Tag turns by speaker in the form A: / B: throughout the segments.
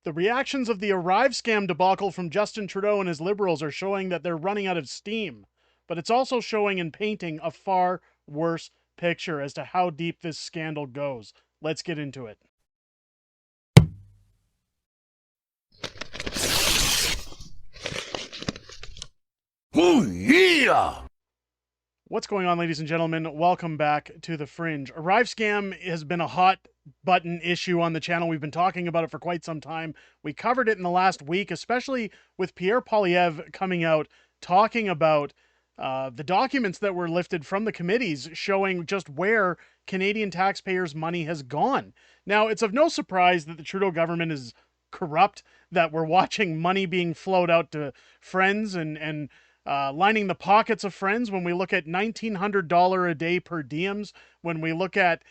A: The reactions of the ArriveCan debacle from Justin Trudeau and his Liberals are showing that they're running out of steam, but it's also showing and painting a far worse picture as to how deep this scandal goes. Let's get into it.
B: Oh, yeah!
A: What's going on, ladies and gentlemen? Welcome back to The Fringe. ArriveCan has been a hot button issue on the channel. We've been talking about it for quite some time. We covered it in the last week, especially with Pierre Poilievre coming out talking about the documents that were lifted from the committees showing just where Canadian taxpayers' money has gone. Now, it's of no surprise that the Trudeau government is corrupt, that we're watching money being flowed out to friends and lining the pockets of friends when we look at $1,900 a day per diems, when we look at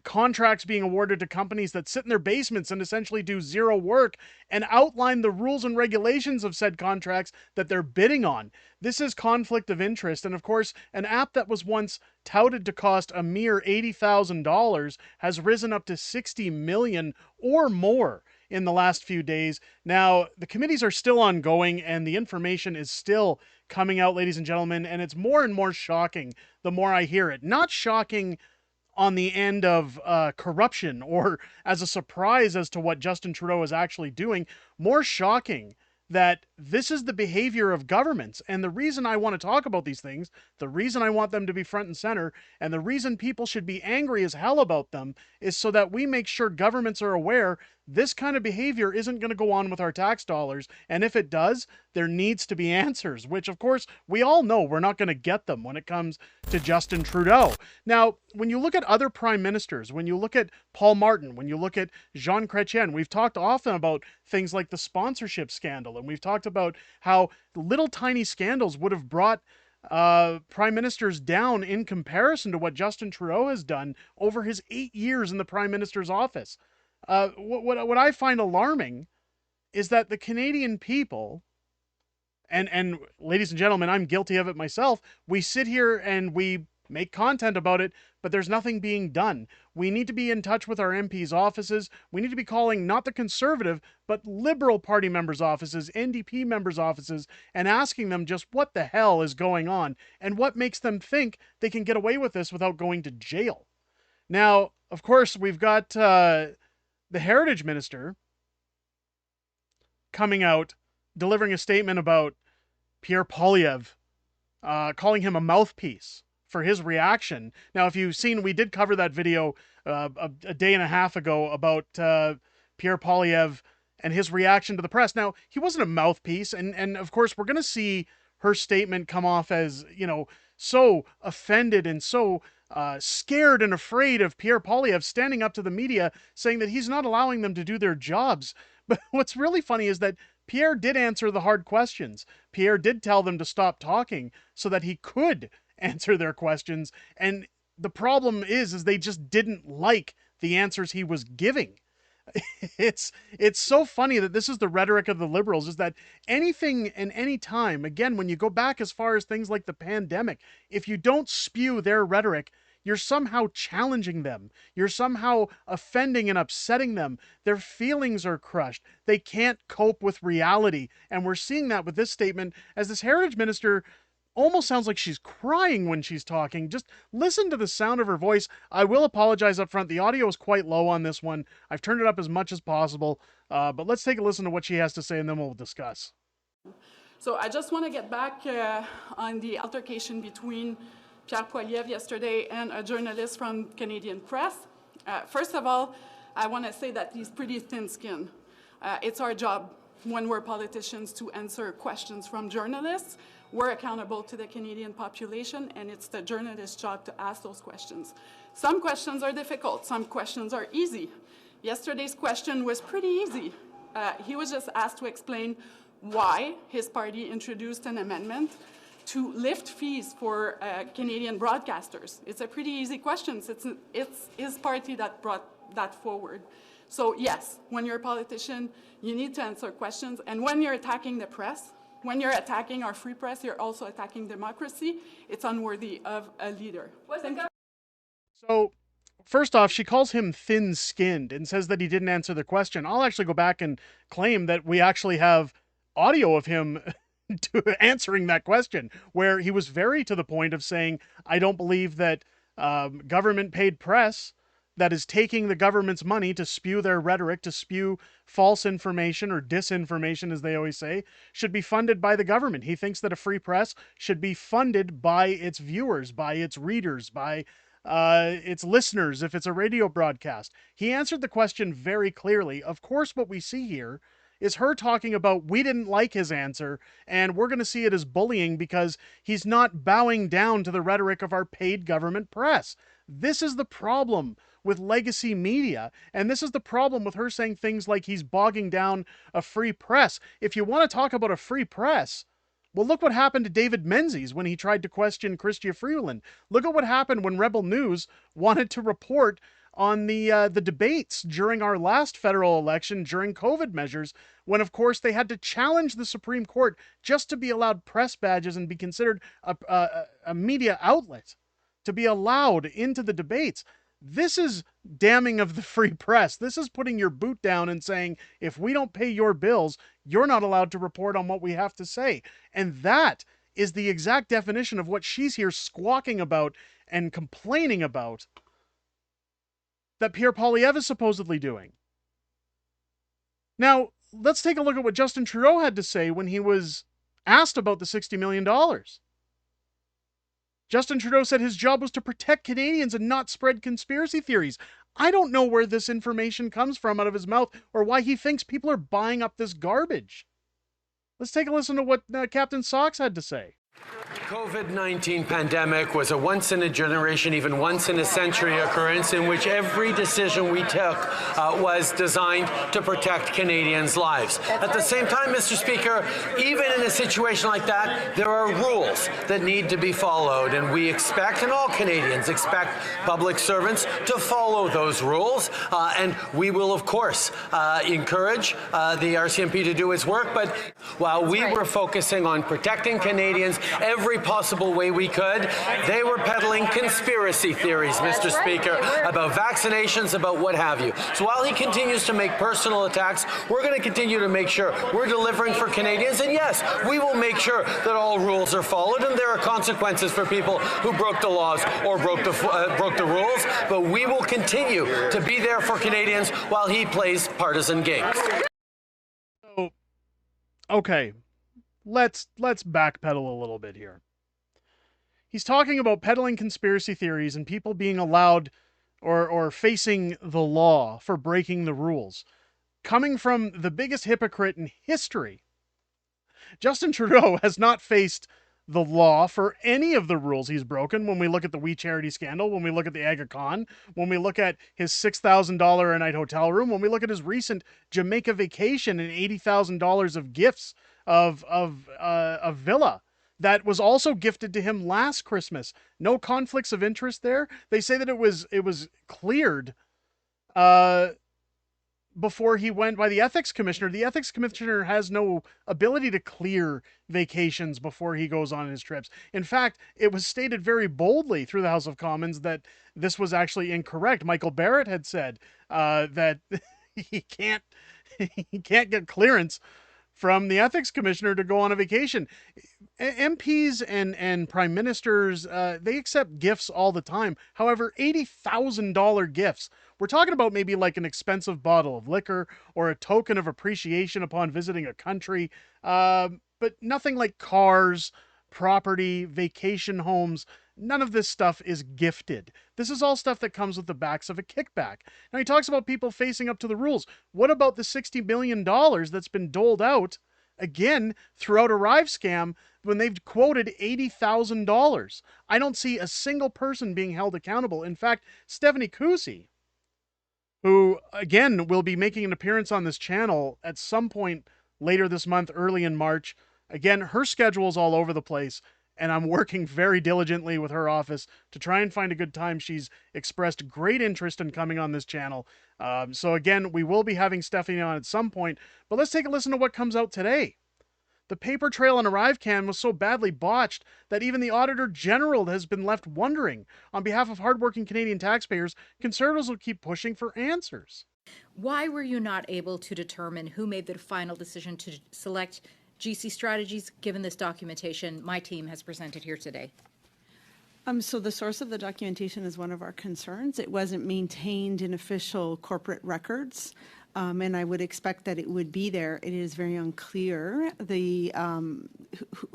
A: contracts being awarded to companies that sit in their basements and essentially do zero work and outline the rules and regulations of said contracts that they're bidding on. This is conflict of interest. And of course, an app that was once touted to cost a mere $80,000 has risen up to $60 million or more in the last few days. Now, the committees are still ongoing and the information is still coming out, ladies and gentlemen, and it's more and more shocking the more I hear it. Not shocking on the end of corruption or as a surprise as to what Justin Trudeau is actually doing, more shocking that this is the behavior of governments. And the reason I want to talk about these things, the reason I want them to be front and center, and the reason people should be angry as hell about them is so that we make sure governments are aware this kind of behavior isn't going to go on with our tax dollars. And if it does, there needs to be answers, which of course we all know we're not going to get them when it comes to Justin Trudeau. Now, when you look at other prime ministers, when you look at Paul Martin, when you look at Jean Chrétien, we've talked often about things like the sponsorship scandal, and we've talked about how little tiny scandals would have brought prime ministers down in comparison to what Justin Trudeau has done over his 8 years in the prime minister's office. What I find alarming is that the Canadian people, and ladies and gentlemen, I'm guilty of it myself, we sit here and we make content about it, but there's nothing being done. We need to be in touch with our MPs' offices. We need to be calling not the Conservative, but Liberal Party members' offices, NDP members' offices, and asking them just what the hell is going on and what makes them think they can get away with this without going to jail. Now, of course, we've got the Heritage Minister coming out, delivering a statement about Pierre Poilievre, calling him a mouthpiece for his reaction. Now, if you've seen, we did cover that video a day and a half ago about Pierre Poilievre and his reaction to the press. Now, he wasn't a mouthpiece, and of course, we're going to see her statement come off as, you know, so offended and so scared and afraid of Pierre Poilievre standing up to the media saying that he's not allowing them to do their jobs. But what's really funny is that Pierre did answer the hard questions. Pierre did tell them to stop talking so that he could answer their questions. And the problem is they just didn't like the answers he was giving. It's so funny that this is the rhetoric of the Liberals, is that anything and any time, again, when you go back as far as things like the pandemic, if you don't spew their rhetoric, you're somehow challenging them. You're somehow offending and upsetting them. Their feelings are crushed. They can't cope with reality. And we're seeing that with this statement as this Heritage Minister almost sounds like she's crying when she's talking. Just listen to the sound of her voice. I will apologize up front. The audio is quite low on this one. I've turned it up as much as possible. But let's take a listen to what she has to say and then we'll discuss.
C: So I just want to get back on the altercation between Pierre Poilievre yesterday and a journalist from Canadian Press. First of all, I want to say that he's pretty thin-skinned. It's our job when we're politicians to answer questions from journalists. We're accountable to the Canadian population, and it's the journalist's job to ask those questions. Some questions are difficult, some questions are easy. Yesterday's question was pretty easy. He was just asked to explain why his party introduced an amendment to lift fees for Canadian broadcasters. It's a pretty easy question. It's his party that brought that forward. So yes, when you're a politician, you need to answer questions. And when you're attacking the press, when you're attacking our free press, you're also attacking democracy. It's unworthy of a leader.
A: So first off, she calls him thin-skinned and says that he didn't answer the question. I'll actually go back and claim that we actually have audio of him answering that question, where he was very to the point of saying, I don't believe that government-paid press that is taking the government's money to spew their rhetoric, to spew false information or disinformation, as they always say, should be funded by the government. He thinks that a free press should be funded by its viewers, by its readers, by its listeners, if it's a radio broadcast. He answered the question very clearly. Of course, what we see here is her talking about, we didn't like his answer, and we're going to see it as bullying because he's not bowing down to the rhetoric of our paid government press. This is the problem with legacy media, and this is the problem with her saying things like he's bogging down a free press. If you want to talk about a free press, well, look what happened to David Menzies when he tried to question Chrystia Freeland. Look at what happened when Rebel News wanted to report on the debates during our last federal election during COVID measures, when, of course, they had to challenge the Supreme Court just to be allowed press badges and be considered a media outlet, to be allowed into the debates. This is damning of the free press. This is putting your boot down and saying, if we don't pay your bills, you're not allowed to report on what we have to say. And that is the exact definition of what she's here squawking about and complaining about that Pierre Poilievre is supposedly doing. Now, let's take a look at what Justin Trudeau had to say when he was asked about the $60 million. Justin Trudeau said his job was to protect Canadians and not spread conspiracy theories. I don't know where this information comes from out of his mouth or why he thinks people are buying up this garbage. Let's take a listen to what Captain Socks had to say.
D: COVID-19 pandemic was a once-in-a-generation, even once-in-a-century occurrence in which every decision we took was designed to protect Canadians' lives. At the same time, Mr. Speaker, even in a situation like that, there are rules that need to be followed, and we expect, and all Canadians expect, public servants to follow those rules, and we will, of course, encourage the RCMP to do its work, but while we were focusing on protecting Canadians every possible way we could, they were peddling conspiracy theories, Mr. Speaker, about vaccinations, about what have you. So while he continues to make personal attacks, we're going to continue to make sure we're delivering for Canadians. And yes, we will make sure that all rules are followed, and there are consequences for people who broke the laws or broke the rules. But we will continue to be there for Canadians while he plays partisan games.
A: So, okay. Let's backpedal a little bit here. He's talking about peddling conspiracy theories and people being allowed or facing the law for breaking the rules, coming from the biggest hypocrite in history. Justin Trudeau has not faced the law for any of the rules he's broken. When we look at the We Charity scandal, when we look at the ArriveCan, when we look at his $6,000 a night hotel room, when we look at his recent Jamaica vacation and $80,000 of gifts of a villa that was also gifted to him last Christmas. No conflicts of interest there. They say that it was cleared before he went by the ethics commissioner. The ethics commissioner has no ability to clear vacations before he goes on his trips. In fact, it was stated very boldly through the House of Commons that this was actually incorrect. Michael Barrett had said that he can't get clearance from the ethics commissioner to go on a vacation. MPs and prime ministers, they accept gifts all the time. However, $80,000 gifts, we're talking about maybe like an expensive bottle of liquor or a token of appreciation upon visiting a country, but nothing like cars, property, vacation homes. None of this stuff is gifted. This is all stuff that comes with the backs of a kickback. Now, he talks about people facing up to the rules. What about the $60 million that's been doled out, again, throughout ArriveCan, when they've quoted $80,000? I don't see a single person being held accountable. In fact, Stephanie Cousy, who, again, will be making an appearance on this channel at some point later this month, early in March. Again, her schedule's all over the place, and I'm working very diligently with her office to try and find a good time. She's expressed great interest in coming on this channel. So again, we will be having Stephanie on at some point, but let's take a listen to what comes out today. The paper trail on ArriveCan was so badly botched that even the Auditor General has been left wondering. On behalf of hardworking Canadian taxpayers, Conservatives will keep pushing for answers.
E: Why were you not able to determine who made the final decision to select GC Strategies, given this documentation my team has presented here today?
F: So the source of the documentation is one of our concerns. It wasn't maintained in official corporate records, and I would expect that it would be there. It is very unclear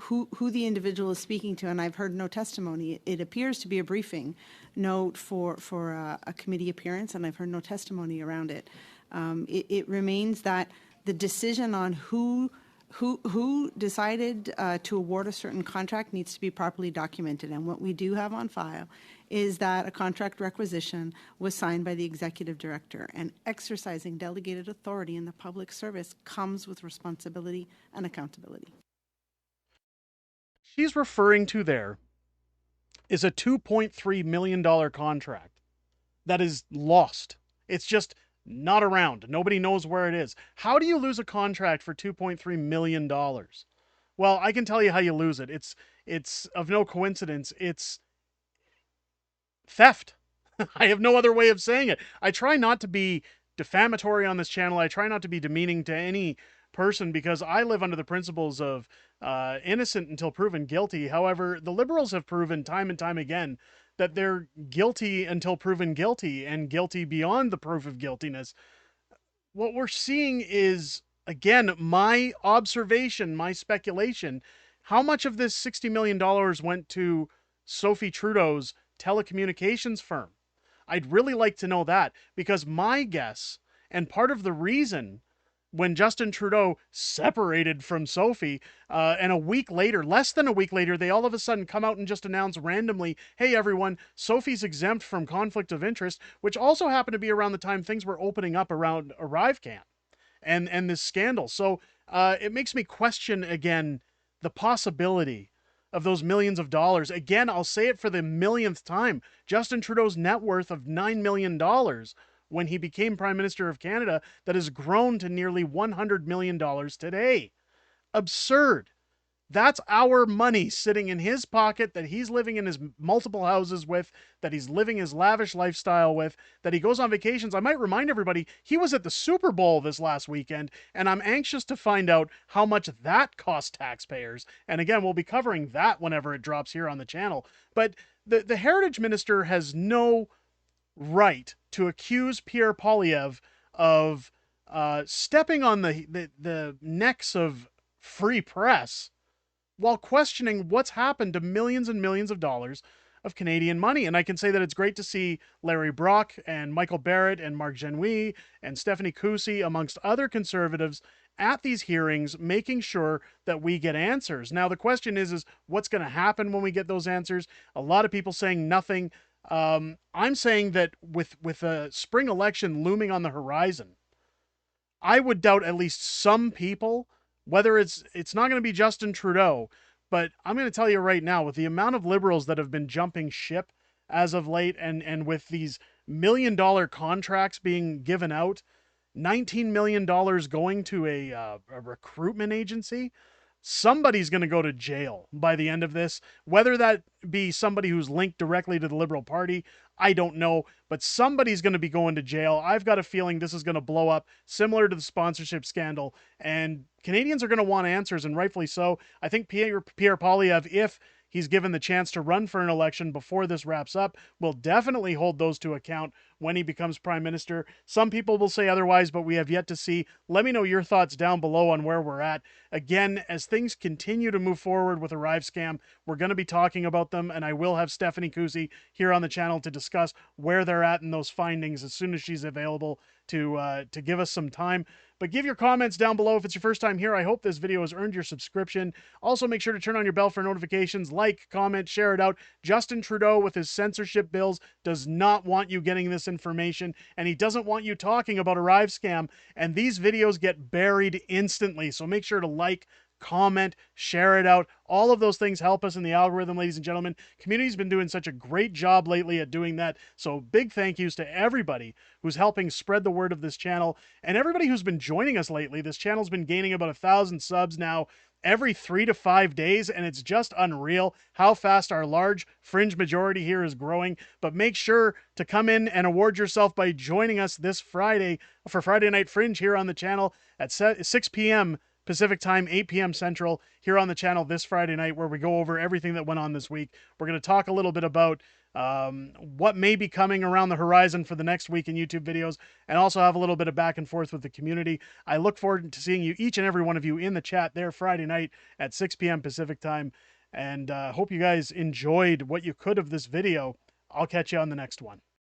F: who the individual is speaking to, and I've heard no testimony. It appears to be a briefing note for a committee appearance, and I've heard no testimony around it. It remains that the decision on who decided to award a certain contract needs to be properly documented. And what we do have on file is that a contract requisition was signed by the executive director, and exercising delegated authority in the public service comes with responsibility and accountability.
A: She's referring to there is a $2.3 million contract that is lost. It's just not around. Nobody knows where it is. How do you lose a contract for $2.3 million? Well, I can tell you how you lose it. It's of no coincidence. It's theft. I have no other way of saying it. I try not to be defamatory on this channel. I try not to be demeaning to any person because I live under the principles of innocent until proven guilty. However, the Liberals have proven time and time again that they're guilty until proven guilty, and guilty beyond the proof of guiltiness. What we're seeing is, again, my observation, my speculation, how much of this $60 million went to Sophie Trudeau's telecommunications firm? I'd really like to know that, because my guess, and part of the reason when Justin Trudeau separated from Sophie, and a week later, less than a week later, they all of a sudden come out and just announce randomly, hey everyone, Sophie's exempt from conflict of interest, which also happened to be around the time things were opening up around ArriveCan and this scandal. So it makes me question again the possibility of those millions of dollars. Again, I'll say it for the millionth time, Justin Trudeau's net worth of $9 million when he became Prime Minister of Canada, that has grown to nearly $100 million today. Absurd. That's our money sitting in his pocket, that he's living in his multiple houses with, that he's living his lavish lifestyle with, that he goes on vacations. I might remind everybody, he was at the Super Bowl this last weekend, and I'm anxious to find out how much that cost taxpayers. And again, we'll be covering that whenever it drops here on the channel. But the Heritage Minister has no right to accuse Pierre Poilievre of stepping on the necks of free press while questioning what's happened to millions and millions of dollars of Canadian money. And I can say that it's great to see Larry Brock and Michael Barrett and Mark Genouille and Stephanie Cousy, amongst other Conservatives, at these hearings, making sure that we get answers. Now, the question is what's going to happen when we get those answers? A lot of people saying nothing. I'm saying that with a spring election looming on the horizon, I would doubt at least some people, whether it's not going to be Justin Trudeau, but I'm going to tell you right now, with the amount of Liberals that have been jumping ship as of late, and with these $1 million contracts being given out, $19 million going to a recruitment agency, somebody's going to go to jail by the end of this. Whether that be somebody who's linked directly to the Liberal Party, I don't know, but somebody's going to be going to jail. I've got a feeling this is going to blow up, similar to the sponsorship scandal, and Canadians are going to want answers, and rightfully so. I think Pierre Poilievre, if he's given the chance to run for an election before this wraps up, will definitely hold those to account when he becomes Prime Minister. Some people will say otherwise, but we have yet to see. Let me know your thoughts down below on where we're at. Again, as things continue to move forward with ArriveCan, we're going to be talking about them, and I will have Stephanie Cousy here on the channel to discuss where they're at in those findings as soon as she's available to give us some time. But give your comments down below if it's your first time here. I hope this video has earned your subscription. Also, make sure to turn on your bell for notifications. Like, comment, share it out. Justin Trudeau, with his censorship bills, does not want you getting this information, and he doesn't want you talking about ArriveCan, and these videos get buried instantly. So make sure to like, comment, share it out. All of those things help us in the algorithm, ladies and gentlemen. Community's been doing such a great job lately at doing that. So big thank yous to everybody who's helping spread the word of this channel, and everybody who's been joining us lately. This channel's been gaining about 1,000 subs now every 3 to 5 days, and it's just unreal how fast our large fringe majority here is growing. But make sure to come in and award yourself by joining us this Friday for Friday Night Fringe here on the channel at 6 p.m. Pacific time, 8 p.m. Central, here on the channel this Friday night, where we go over everything that went on this week. We're going to talk a little bit about what may be coming around the horizon for the next week in YouTube videos, and also have a little bit of back and forth with the community. I look forward to seeing you, each and every one of you, in the chat there Friday night at 6 p.m. Pacific time, and hope you guys enjoyed what you could of this video. I'll catch you on the next one.